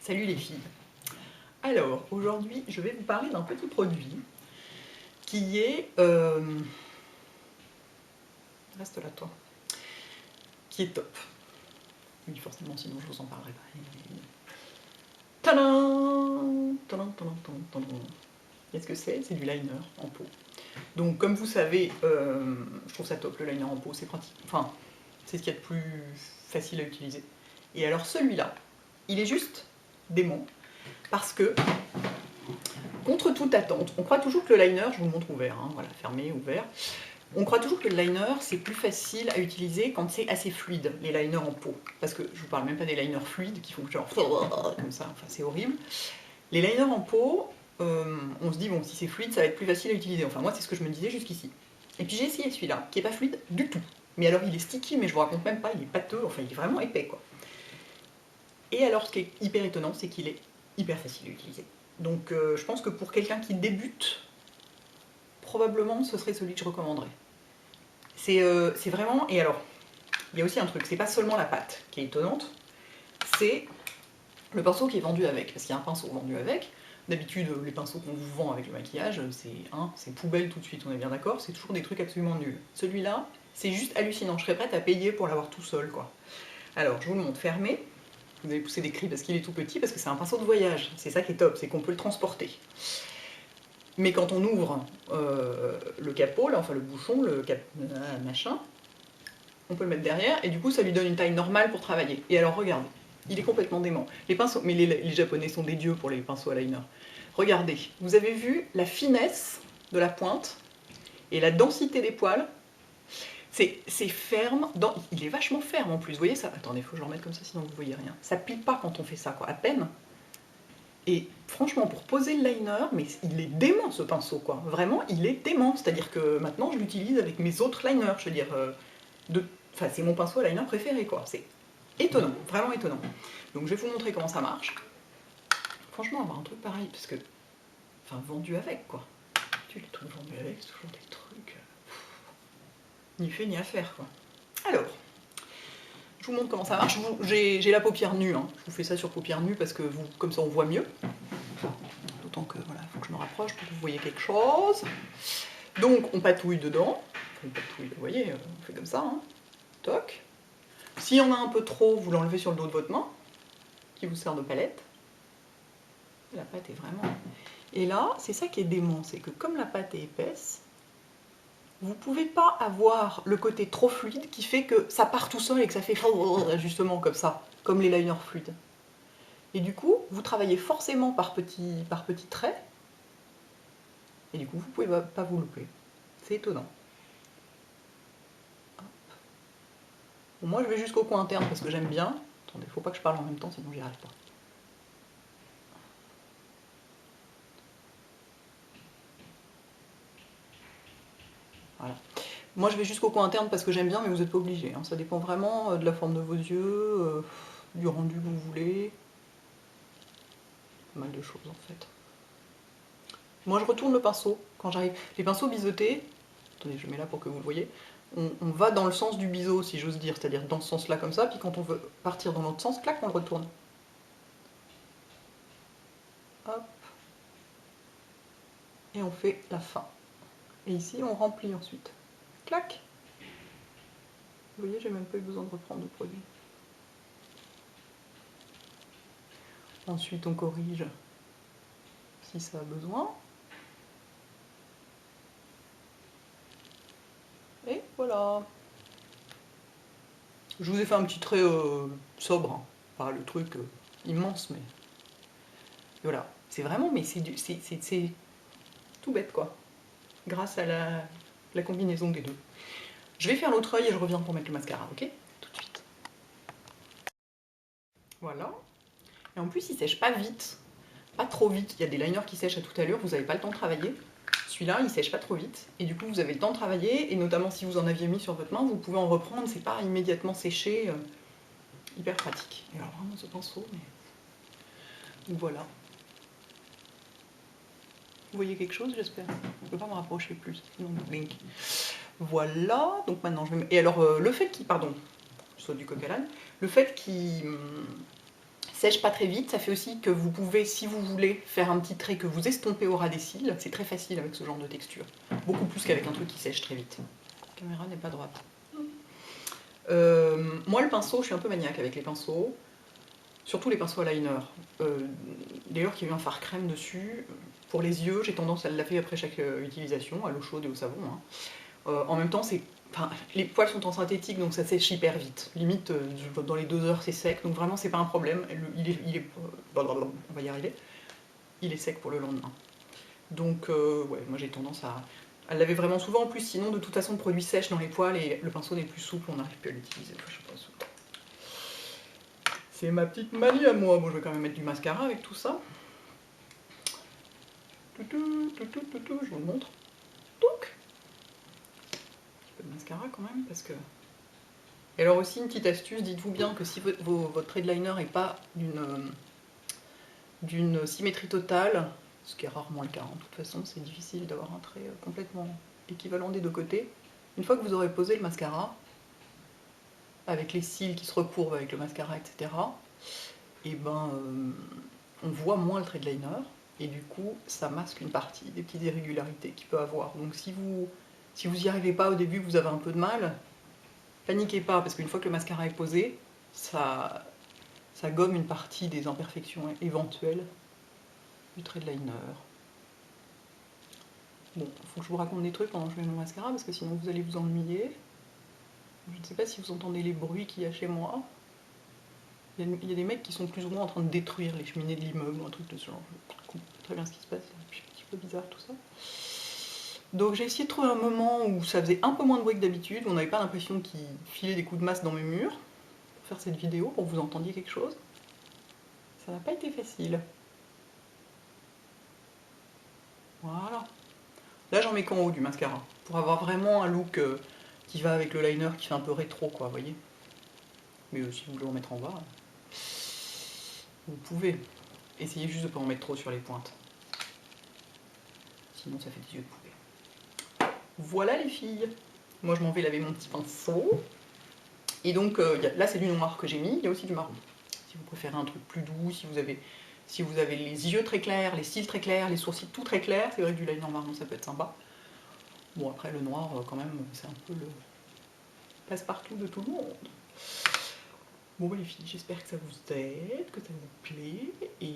Salut les filles. Alors, aujourd'hui, je vais vous parler d'un petit produit qui est... Reste là, toi. Qui est top. Oui, forcément, sinon je vous en parlerai pas. Tadam, tadam, tadam, tadam, tadam. Qu'est-ce que c'est? C'est du liner en peau. Donc, comme vous savez, je trouve ça top, le liner en peau. C'est pratique. Enfin, c'est ce qu'il y a de plus facile à utiliser. Et alors, celui-là, il est juste dément. Parce que, contre toute attente, on croit toujours que le liner, je vous le montre ouvert, hein, voilà, fermé, ouvert, on croit toujours que le liner, c'est plus facile à utiliser quand c'est assez fluide, les liners en peau. Parce que je vous parle même pas des liners fluides qui font genre comme ça, enfin c'est horrible. Les liners en peau, on se dit, bon, si c'est fluide, ça va être plus facile à utiliser. Enfin, moi, c'est ce que je me disais jusqu'ici. Et puis j'ai essayé celui-là, qui est pas fluide du tout. Mais alors, il est sticky, mais je vous raconte même pas, il est pâteux, enfin, il est vraiment épais, quoi. Et alors, ce qui est hyper étonnant, c'est qu'il est hyper facile à utiliser. Donc, je pense que pour quelqu'un qui débute, probablement, ce serait celui que je recommanderais. C'est vraiment... Et alors, il y a aussi un truc, c'est pas seulement la pâte qui est étonnante, c'est le pinceau qui est vendu avec. Parce qu'il y a un pinceau vendu avec. D'habitude, les pinceaux qu'on vous vend avec le maquillage, c'est poubelle tout de suite, on est bien d'accord, c'est toujours des trucs absolument nuls. Celui-là, c'est juste hallucinant, je serais prête à payer pour l'avoir tout seul, quoi. Alors, je vous le montre fermé. Vous allez pousser des cris parce qu'il est tout petit, parce que c'est un pinceau de voyage. C'est ça qui est top, c'est qu'on peut le transporter. Mais quand on ouvre le capot, là, enfin le bouchon, machin, on peut le mettre derrière, et du coup ça lui donne une taille normale pour travailler. Et alors regardez, il est complètement dément. Les pinceaux, mais les Japonais sont des dieux pour les pinceaux à liner. Regardez, vous avez vu la finesse de la pointe et la densité des poils. C'est ferme, il est vachement ferme en plus, vous voyez ça? Attendez, il faut que je le remette comme ça sinon vous voyez rien. Ça plie pas quand on fait ça, quoi, à peine. Et franchement, pour poser le liner, mais il est dément ce pinceau, quoi. Vraiment, il est dément. C'est-à-dire que maintenant, je l'utilise avec mes autres liners. Je veux dire, enfin, c'est mon pinceau à liner préféré, quoi. C'est étonnant, vraiment étonnant. Donc, je vais vous montrer comment ça marche. Franchement, avoir un truc pareil, parce que, enfin, vendu avec, quoi. Tu les trucs vendus avec, c'est toujours des trucs ni fait ni à faire, quoi. Alors, je vous montre comment ça marche. J'ai la paupière nue, hein. Je vous fais ça sur paupière nue parce que comme ça, on voit mieux. D'autant que, voilà, il faut que je me rapproche pour que vous voyez quelque chose. Donc, on patouille dedans. Enfin, on patouille, vous voyez, on fait comme ça, hein. Toc. S'il y en a un peu trop, vous l'enlevez sur le dos de votre main, qui vous sert de palette. La pâte est vraiment... Et là, c'est ça qui est dément, c'est que comme la pâte est épaisse, vous ne pouvez pas avoir le côté trop fluide qui fait que ça part tout seul et que ça fait justement comme ça, comme les liners fluides. Et du coup, vous travaillez forcément par petits traits, et du coup, vous ne pouvez pas vous louper. C'est étonnant. Bon, moi, je vais jusqu'au coin interne parce que j'aime bien. Attendez, faut pas que je parle en même temps, sinon j'y arrive pas. Voilà. Moi, je vais jusqu'au coin interne parce que j'aime bien, mais vous n'êtes pas obligé. Hein. Ça dépend vraiment de la forme de vos yeux, du rendu que vous voulez. Pas mal de choses, en fait. Moi, je retourne le pinceau quand j'arrive. Les pinceaux biseautés, attendez, je mets là pour que vous le voyez, on va dans le sens du biseau, si j'ose dire, c'est-à-dire dans ce sens-là comme ça, puis quand on veut partir dans l'autre sens, clac, on le retourne. Hop. Et on fait la fin. Et ici, on remplit ensuite. Clac. Vous voyez, j'ai même pas eu besoin de reprendre le produit. Ensuite, on corrige si ça a besoin. Et voilà. Je vous ai fait un petit trait sobre, hein. Pas le truc immense, mais... Et voilà. C'est vraiment, mais c'est tout bête, quoi. Grâce à la combinaison des deux. Je vais faire l'autre œil et je reviens pour mettre le mascara, ok? Tout de suite. Voilà. Et en plus, il sèche pas vite. Pas trop vite. Il y a des liners qui sèchent à toute allure, vous n'avez pas le temps de travailler. Celui-là, il sèche pas trop vite. Et du coup, vous avez le temps de travailler. Et notamment, si vous en aviez mis sur votre main, vous pouvez en reprendre. C'est pas immédiatement séché. Hyper pratique. Et alors, vraiment, ce pinceau, mais... Donc voilà. Vous voyez quelque chose, j'espère? Je ne peux pas me rapprocher plus. Non, blink. Voilà. Donc maintenant, je vais... Et alors, le fait qu'il... Pardon, je saute du coq à l'âne. Le fait qu'il sèche pas très vite, ça fait aussi que vous pouvez, si vous voulez, faire un petit trait que vous estompez au ras des cils. C'est très facile avec ce genre de texture. Beaucoup plus qu'avec un truc qui sèche très vite. La caméra n'est pas droite. Moi, le pinceau, je suis un peu maniaque avec les pinceaux. Surtout les pinceaux à liner. D'ailleurs, qu'il y a eu un fard crème dessus. Pour les yeux, j'ai tendance à le laver après chaque utilisation, à l'eau chaude et au savon. Hein. En même temps, les poils sont en synthétique, donc ça sèche hyper vite. Limite, dans les 2 heures, c'est sec. Donc vraiment, c'est pas un problème. On va y arriver. Il est sec pour le lendemain. Donc, ouais, moi j'ai tendance à le laver vraiment souvent. En plus, sinon, de toute façon, le produit sèche dans les poils et le pinceau n'est plus souple, on n'arrive plus à l'utiliser. Enfin, je sais pas, c'est ma petite manie à moi. Bon, je vais quand même mettre du mascara avec tout ça. Je vous le montre. Donc, un peu de mascara quand même, parce que... Et alors aussi, une petite astuce, dites-vous bien que si votre trait de liner n'est pas d'une symétrie totale, ce qui est rarement le cas, hein, de toute façon, c'est difficile d'avoir un trait complètement équivalent des deux côtés. Une fois que vous aurez posé le mascara, avec les cils qui se recourbent avec le mascara, etc., et ben, on voit moins le trait de liner, et du coup, ça masque une partie des petites irrégularités qu'il peut avoir. Donc si vous n'y arrivez pas au début, vous avez un peu de mal, paniquez pas, parce qu'une fois que le mascara est posé, ça gomme une partie des imperfections éventuelles du trait de liner. Bon, il faut que je vous raconte des trucs pendant que je mets mon mascara, parce que sinon vous allez vous ennuyer. Je ne sais pas si vous entendez les bruits qu'il y a chez moi. Il y a des mecs qui sont plus ou moins en train de détruire les cheminées de l'immeuble ou un truc de ce genre. Je comprends pas très bien ce qui se passe, c'est un petit peu bizarre tout ça. Donc j'ai essayé de trouver un moment où ça faisait un peu moins de bruit que d'habitude, où on n'avait pas l'impression qu'il filait des coups de masse dans mes murs, pour faire cette vidéo, pour que vous entendiez quelque chose. Ça n'a pas été facile. Voilà. Là j'en mets qu'en haut du mascara, pour avoir vraiment un look qui va avec le liner, qui fait un peu rétro, quoi, vous voyez. Mais si vous voulez en mettre en bas, vous pouvez. Essayez juste de ne pas en mettre trop sur les pointes. Sinon ça fait des yeux de poupée. Voilà les filles. Moi je m'en vais laver mon petit pinceau. Et donc là c'est du noir que j'ai mis, il y a aussi du marron. Si vous préférez un truc plus doux, si vous avez les yeux très clairs, les cils très clairs, les sourcils tout très clairs, c'est vrai que du liner marron ça peut être sympa. Bon après le noir quand même c'est un peu le passe-partout de tout le monde. Bon bah les filles, j'espère que ça vous aide, que ça vous plaît, et